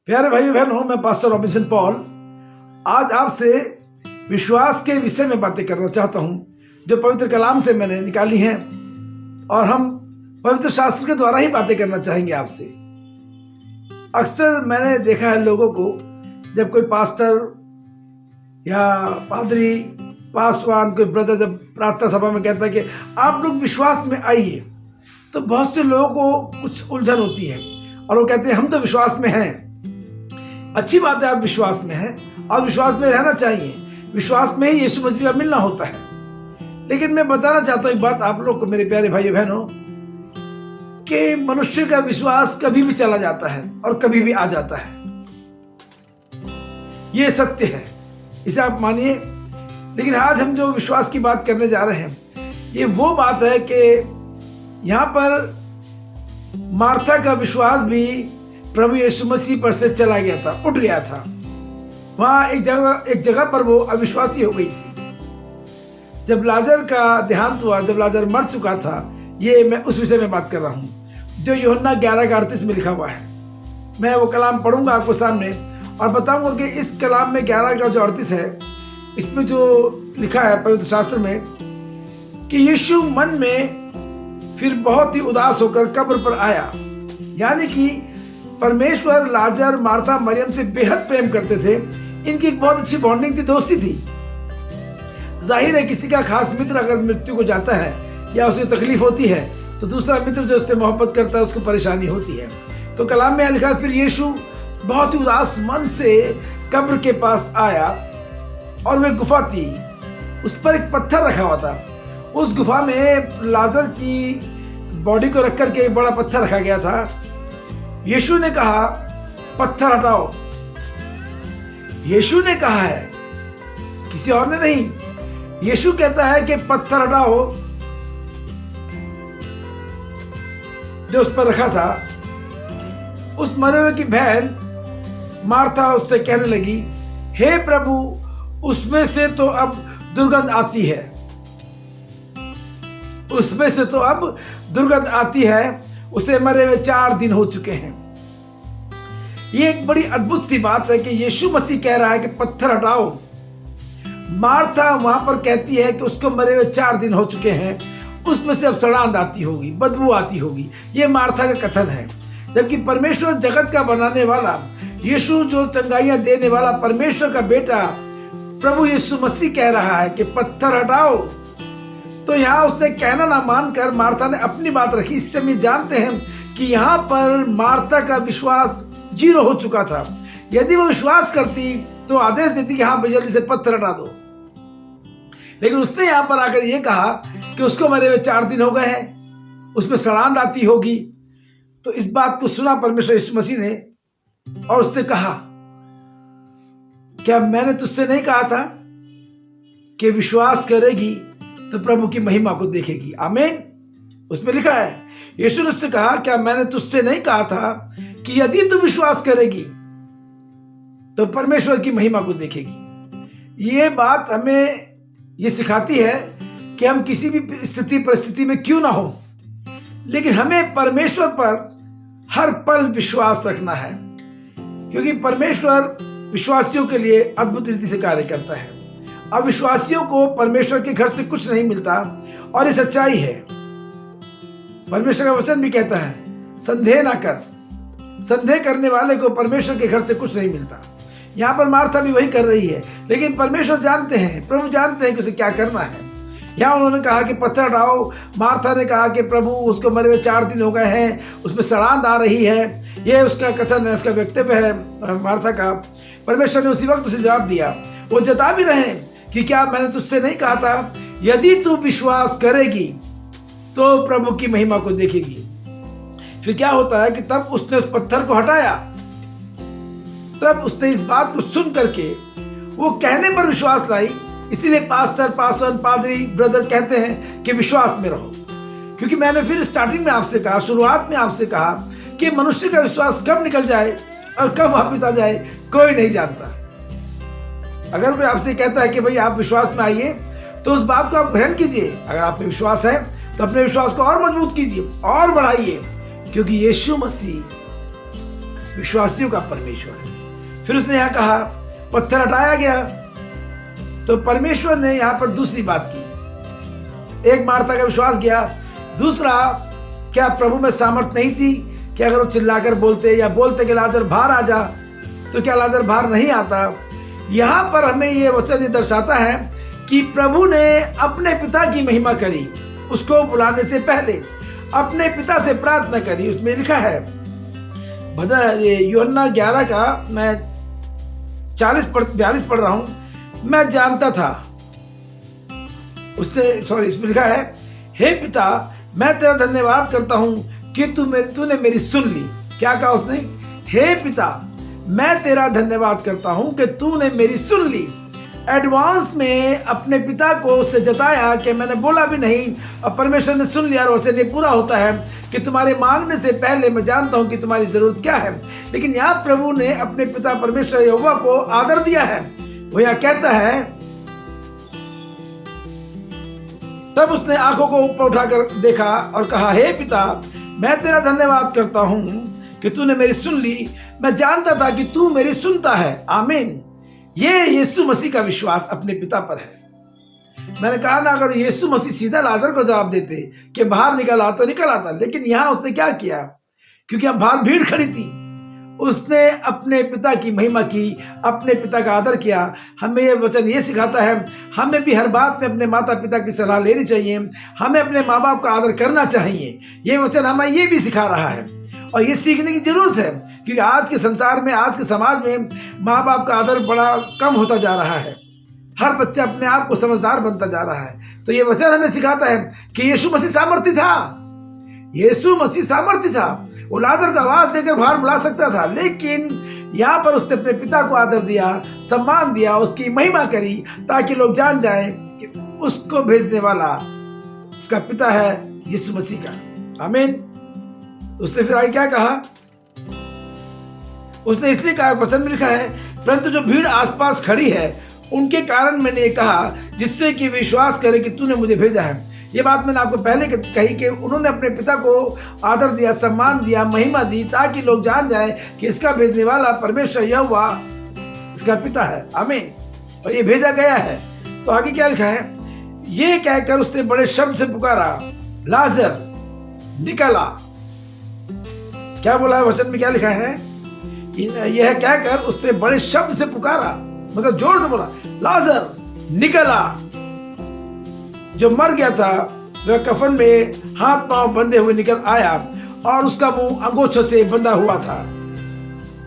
प्यारे भाई बहनों, मैं पास्टर रॉबिन्सन पॉल आज आपसे विश्वास के विषय में बातें करना चाहता हूं जो पवित्र कलाम से मैंने निकाली हैं और हम पवित्र शास्त्र के द्वारा ही बातें करना चाहेंगे आपसे। अक्सर मैंने देखा है लोगों को, जब कोई पास्टर या पादरी, पासवान, कोई ब्रदर जब प्रार्थना सभा में कहता है कि आप लोग विश्वास में आइए, तो बहुत से लोगों को कुछ उलझन होती है और वो कहते हैं हम तो विश्वास में हैं। अच्छी बात है, आप विश्वास में हैं और विश्वास में रहना चाहिए। विश्वास में ही यीशु मसीह का मिलना होता है। लेकिन मैं बताना चाहता हूँ एक बात आप लोग को, मेरे प्यारे भाई बहनों, कि मनुष्य का विश्वास कभी भी चला जाता है और कभी भी आ जाता है। ये सत्य है, इसे आप मानिए। लेकिन आज हम जो विश्वास की बात करने जा रहे हैं, ये वो बात है कि यहाँ पर मार्था का विश्वास भी प्रभु यीशु मसीह पर से चला गया था, उठ गया था। वहाँ एक जगह पर वो अविश्वासी हो गई थी। जब लाजर का देहांत हुआ, जब लाजर मर चुका था, ये मैं उस विषय में बात कर रहा हूँ जो यूहन्ना 11:38 में लिखा हुआ है। मैं वो कलाम पढ़ूंगा आपको सामने और बताऊंगा कि इस कलाम में 11 का जो 38 है, इसमें जो लिखा है पवित्र शास्त्र में कि यीशु मन में फिर बहुत ही उदास होकर कब्र पर आया। यानी कि परमेश्वर लाजर, मार्था, मरियम से बेहद प्रेम करते थे। इनकी एक बहुत अच्छी बॉन्डिंग थी, दोस्ती थी। जाहिर है किसी का खास मित्र अगर मृत्यु को जाता है या उसे तकलीफ होती है तो दूसरा मित्र जो उससे मोहब्बत करता है उसको परेशानी होती है। तो कलाम में लिखा फिर यीशु बहुत ही उदास मन से कब्र के पास आया और वह गुफा थी, उस पर एक पत्थर रखा हुआ था। उस गुफा में लाजर की बॉडी को रख करके एक बड़ा पत्थर रखा गया था। यीशु ने कहा पत्थर हटाओ। यीशु ने कहा है, किसी और ने नहीं। यीशु कहता है कि पत्थर हटाओ जो उस पर रखा था। उस मरे हुए की बहन मार्था उससे कहने लगी, हे प्रभु, उसमें से तो अब दुर्गंध आती है। उसमें से तो अब दुर्गंध आती है, उसे मरे हुए 4 दिन हो चुके हैं। ये एक बड़ी अद्भुत सी बात है कि यीशु मसीह कह रहा है कि पत्थर हटाओ। मार्था वहां पर कहती है कि उसको मरे हुए 4 दिन हो चुके हैं, उसमें से अब सड़ांध आती होगी, बदबू आती होगी। ये मार्था का कथन है। जबकि परमेश्वर जगत का बनाने वाला, यीशु जो चंगाइयां देने वाला परमेश्वर का बेटा प्रभु यीशु मसीह कह रहा है कि पत्थर हटाओ। तो यहाँ उसने कहना ना मानकर मार्था ने अपनी बात रखी। इससे हम जानते हैं कि यहाँ पर मार्था का विश्वास 0 हो चुका था। यदि वो विश्वास करती तो आदेश देती कि हाँ भाई जल्दी से पत्थर हटा दो। लेकिन उसने यहाँ पर आकर ये कहा कि उसको मरे हुए 4 दिन हो गए हैं, उसमें सड़ांध आती होगी। तो इस बात को सुना परमेश्वर यीशु मसीह ने और उससे कहा, क्या मैंने तुझसे नहीं कहा था कि विश्वास करेगी तो प्रभु की महिमा को देखेगी। आमीन। उसमें लिखा है, यीशु ने उससे कहा, क्या मैंने तुझसे नहीं कहा था कि यदि तू विश्वास करेगी तो परमेश्वर की महिमा को देखेगी। ये बात हमें ये सिखाती है कि हम किसी भी परिस्थिति में क्यों ना हो, लेकिन हमें परमेश्वर पर हर पल विश्वास रखना है, क्योंकि परमेश्वर विश्वासियों के लिए अद्भुत रीति से कार्य करता है। अविश्वासियों को परमेश्वर के घर से कुछ नहीं मिलता और ये सच्चाई है। परमेश्वर का वचन भी कहता है, संदेह ना कर। संदेह करने वाले को परमेश्वर के घर से कुछ नहीं मिलता। यहाँ पर मार्था भी वही कर रही है, लेकिन परमेश्वर जानते हैं, प्रभु जानते हैं कि उसे क्या करना है। यहाँ उन्होंने कहा कि पत्थर हटाओ। मार्था ने कहा कि प्रभु, उसको मरे हुए 4 दिन हो गए हैं, उसमें सड़ांध आ रही है। ये उसका कथन है, उसका वक्तव्य है मार्था का। परमेश्वर ने उसी वक्त उसे जवाब दिया। वो जता भी रहे कि क्या मैंने तुझसे नहीं कहा था, यदि तू विश्वास करेगी तो प्रभु की महिमा को देखेगी। फिर क्या होता है कि तब उसने उस पत्थर को हटाया। तब उसने इस बात को सुन करके वो कहने पर विश्वास लाई। इसीलिए पास्टर, पासवान, पादरी, ब्रदर कहते हैं कि विश्वास में रहो। क्योंकि मैंने फिर स्टार्टिंग में आपसे कहा, शुरुआत में आपसे कहा कि मनुष्य का विश्वास कब निकल जाए और कब वापस आ जाए कोई नहीं जानता। अगर कोई आपसे कहता है कि भाई आप विश्वास में आइए, तो उस बात को आप ग्रहण कीजिए। अगर आप में विश्वास है तो अपने विश्वास को और मजबूत कीजिए और बढ़ाइए, क्योंकि यीशु मसीह विश्वासियों का परमेश्वर है। फिर उसने यहाँ कहा पत्थर हटाया गया, तो परमेश्वर ने यहाँ पर दूसरी बात की। एक मार्था का विश्वास गया, दूसरा क्या प्रभु में सामर्थ नहीं थी कि अगर वो चिल्लाकर बोलते या बोलते कि लाजर बाहर आ जा, तो क्या लाजर बाहर नहीं आता। यहाँ पर हमें ये वचन ये दर्शाता है कि प्रभु ने अपने पिता की महिमा करी, उसको बुलाने से पहले अपने पिता से प्रार्थना करी। उसमें लिखा है भजन यूहन्ना 11 का मैं 42 पढ़ रहा हूं। मैं जानता था इसमें लिखा है, हे पिता मैं तेरा धन्यवाद करता हूं कि तूने मेरी सुन ली। क्या कहा उसने? हे पिता मैं तेरा धन्यवाद करता हूं कि तूने मेरी सुन ली। एडवांस में अपने पिता को उससे जताया कि मैंने बोला भी नहीं और परमेश्वर ने सुन लिया। और वचन ये पूरा होता है कि तुम्हारे मांगने से पहले मैं जानता हूं कि तुम्हारी जरूरत क्या है। लेकिन यहाँ प्रभु ने अपने पिता परमेश्वर यहोवा को आदर दिया है। वो यहाँ कहता है, तब उसने आंखों को ऊपर उठाकर देखा और कहा, हे पिता मैं तेरा धन्यवाद करता हूं कि तूने मेरी सुन ली। मैं जानता था कि तू मेरी सुनता है। आमीन। ये यीशु मसीह का विश्वास अपने पिता पर है। मैंने कहा ना, अगर यीशु मसीह सीधा लाजर को जवाब देते कि बाहर निकल आ, तो निकल आता। लेकिन यहां उसने क्या किया? क्योंकि अब बाहर भीड़ खड़ी थी, उसने अपने पिता की महिमा की, अपने पिता का आदर किया। हमें यह वचन ये सिखाता है, हमें भी हर बात में अपने माता पिता की सलाह लेनी चाहिए, हमें अपने माँ बाप का आदर करना चाहिए। ये वचन हमें ये भी सिखा रहा है और ये सीखने की जरूरत है, क्योंकि आज के संसार में, आज के समाज में माँ बाप का आदर बड़ा कम होता जा रहा है। हर बच्चा अपने आप को समझदार बनता जा रहा है। तो ये वचन हमें सिखाता है कि यीशु मसीह सामर्थ्य था। यीशु मसीह सामर्थ्य था। वो लाजर का आवाज देकर बाहर बुला सकता था, लेकिन यहाँ पर उसने अपने पिता को आदर दिया, सम्मान दिया, उसकी महिमा करी, ताकि लोग जान जाएं कि उसको भेजने वाला उसका पिता है यीशु मसीह का। आमीन। उसने फिर आगे क्या कहा? उसने इसलिए कहा, वचन में लिखा है, परंतु जो भीड़ आसपास खड़ी है उनके कारण मैंने ये कहा, जिससे कि विश्वास करे कि तूने मुझे भेजा है। ये बात मैंने आपको पहले कही कि उन्होंने अपने पिता को आदर दिया, सम्मान दिया, महिमा दी, ताकि लोग जान जाएं कि इसका भेजने वाला परमेश्वर यहोवा इसका पिता है। आमीन। और ये भेजा गया है। तो आगे क्या लिखा है? ये कहकर उसने बड़े शब्द से पुकारा, लाजर निकल आ। क्या बोला है वचन में? क्या लिखा है? यह कहकर उसने बड़े शब्द से पुकारा, मतलब जोर से बोला, लाजर निकल आ। जो मर गया था वह कफन में हाथ पांव बंधे हुए निकल आया और उसका मुंह अंगोछों से बंधा हुआ था,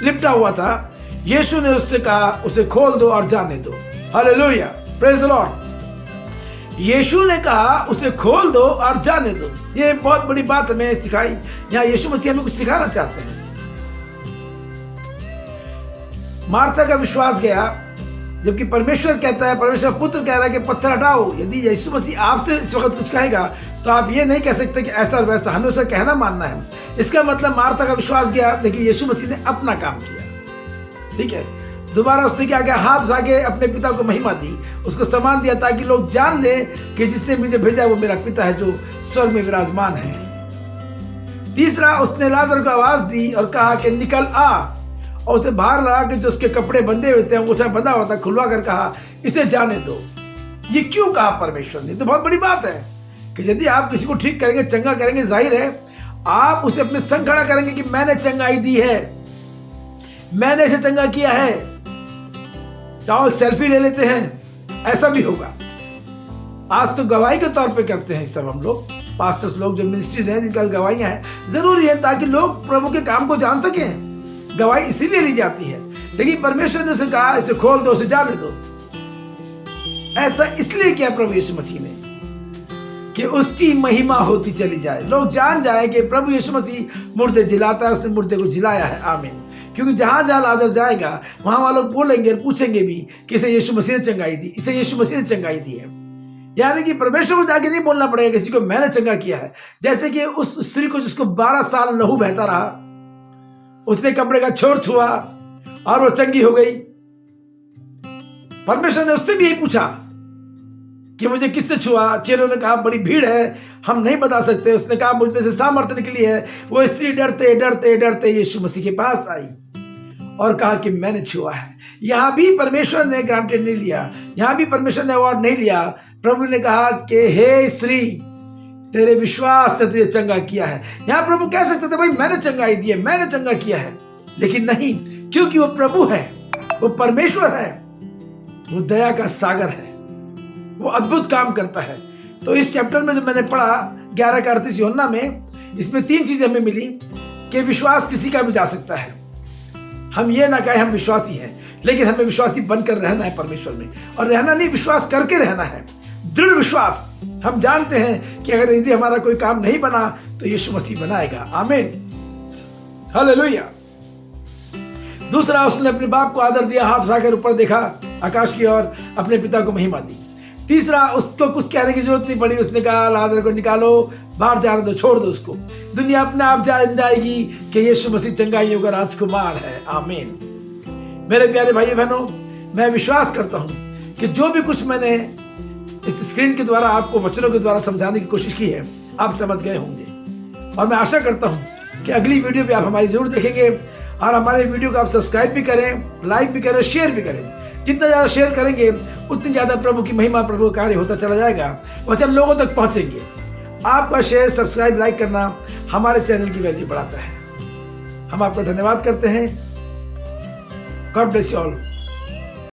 लिपटा हुआ था। यीशु ने उससे कहा, उसे खोल दो और जाने दो। Hallelujah, praise the lord. Yeshu ने कहा उसे खोल दो और जाने दो। ये बहुत बड़ी बात हमें सिखाई। यहाँ यीशु मसीह हमें कुछ सिखाना चाहते हैं। मार्था का विश्वास गया, जबकि परमेश्वर कहता है, परमेश्वर पुत्र कह रहा है कि पत्थर हटाओ। यदि यीशु मसीह आपसे इस वक्त कुछ कहेगा तो आप ये नहीं कह सकते कि ऐसा और वैसा, हमें उसका कहना मानना है। इसका मतलब मार्था का विश्वास गया, लेकिन यीशु मसीह ने अपना काम किया। ठीक है। दोबारा उसने क्या किया? हाथ उठा के अपने पिता को महिमा दी, उसको सम्मान दिया, ताकि लोग जान ले कि जिसने मुझे भेजा वो मेरा पिता है जो स्वर्ग में विराजमान है। तीसरा, उसने लाजर को आवाज दी और कहा कि निकल आ, और उसे बाहर लगा के जो उसके कपड़े बंधे हुए थे, अंगूठा बंधा हुआ था, खुलवा कर कहा, इसे जाने दो। ये क्यों कहा परमेश्वर ने? तो बहुत बड़ी बात है कि यदि आप किसी को ठीक करेंगे, चंगा करेंगे, जाहिर है आप उसे अपने संग खड़ा करेंगे कि मैंने चंगाई दी है, मैंने इसे चंगा किया है। चाहो एक सेल्फी ले लेते हैं, ऐसा भी होगा। आज तो गवाही के तौर पे करते हैं सब हम लोग, पास्टर्स लोग, जो मिनिस्ट्रीज हैं जिनका गवाहियां हैं, जरूरी है ताकि लोग प्रभु के काम को जान सकें। गवाही इसीलिए ली जाती है। लेकिन परमेश्वर ने उसे कहा, इसे खोल दो, उसे जाने दो। ऐसा इसलिए किया प्रभु यीशु मसीह ने कि उसकी महिमा होती चली जाए, लोग जान जाए कि प्रभु यीशु मसीह मुर्दे जिलाता है, उसने मुर्दे को जिलाया है। आमीन। क्योंकि जहां जहां लाजर जाएगा वहां वाले लोग बोलेंगे, पूछेंगे भी कि इसे यीशु मसीह ने चंगाई दी, इसे यीशु मसीह ने चंगाई दी है। यानी कि परमेश्वर को जाके नहीं बोलना पड़ेगा किसी को मैंने चंगा किया है। जैसे कि उस स्त्री को जिसको 12 साल लहू बहता रहा, उसने कपड़े का छोर छुआ और वो चंगी हो गई। परमेश्वर ने उससे भी यही पूछा कि मुझे किससे छुआ। चेलों ने कहा बड़ी भीड़ है, हम नहीं बता सकते। उसने कहा मुझ में से सामर्थ्य निकली है। वो स्त्री डरते डरते डरते यीशु मसीह के पास आई और कहा कि मैंने छुआ है। यहाँ भी परमेश्वर ने ग्रांटेड नहीं लिया, यहाँ भी परमेश्वर ने अवार्ड नहीं लिया। प्रभु ने कहा कि हे स्त्री, तेरे विश्वास ने तुझे चंगा किया है। यहाँ प्रभु कह सकते थे भाई मैंने चंगाई दी है, मैंने चंगा किया है, लेकिन नहीं, क्योंकि वो प्रभु है, वो परमेश्वर है, वो दया का सागर है, वो अद्भुत काम करता है। तो इस चैप्टर में जो मैंने पढ़ा 11 का 38 यूहन्ना में, इसमें 3 चीजें हमें मिली कि विश्वास किसी का भी जा सकता है। हम ये ना कहें हम विश्वासी हैं, लेकिन हमें विश्वासी बनकर रहना है परमेश्वर में, और रहना नहीं, विश्वास करके रहना है। दृढ़ विश्वास। हम जानते हैं कि अगर यदि हमारा कोई काम नहीं बना तो यीशु मसीह बनाएगा। आमीन, हालेलुया। दूसरा, उसने अपने बाप को आदर दिया, हाथ उठाकर ऊपर देखा आकाश की ओर, अपने पिता को महिमा दी। तीसरा, उसको कुछ कहने की जरूरत नहीं पड़ी। उसने कहा लाजर को निकालो, बाहर जाने दो, छोड़ दो उसको। दुनिया अपने आप जान जाएगी कि यीशु मसीह चंगाइयों का राजकुमार है। आमीन। मेरे प्यारे भाई बहनों, मैं विश्वास करता हूं कि जो भी कुछ मैंने इस स्क्रीन के द्वारा आपको वचनों के द्वारा समझाने की कोशिश की है, आप समझ गए होंगे। और मैं आशा करता हूं कि अगली वीडियो भी आप हमारी जरूर देखेंगे, और हमारे वीडियो को आप सब्सक्राइब भी करें, लाइक भी करें, शेयर भी करें। जितना ज़्यादा शेयर करेंगे उतनी ज़्यादा प्रभु की महिमा, प्रभु का कार्य होता चला जाएगा, वचन लोगों तक पहुंचेंगे। आपका शेयर, सब्सक्राइब, लाइक करना हमारे चैनल की वैल्यू बढ़ाता है। हम आपका धन्यवाद करते हैं। God bless you all.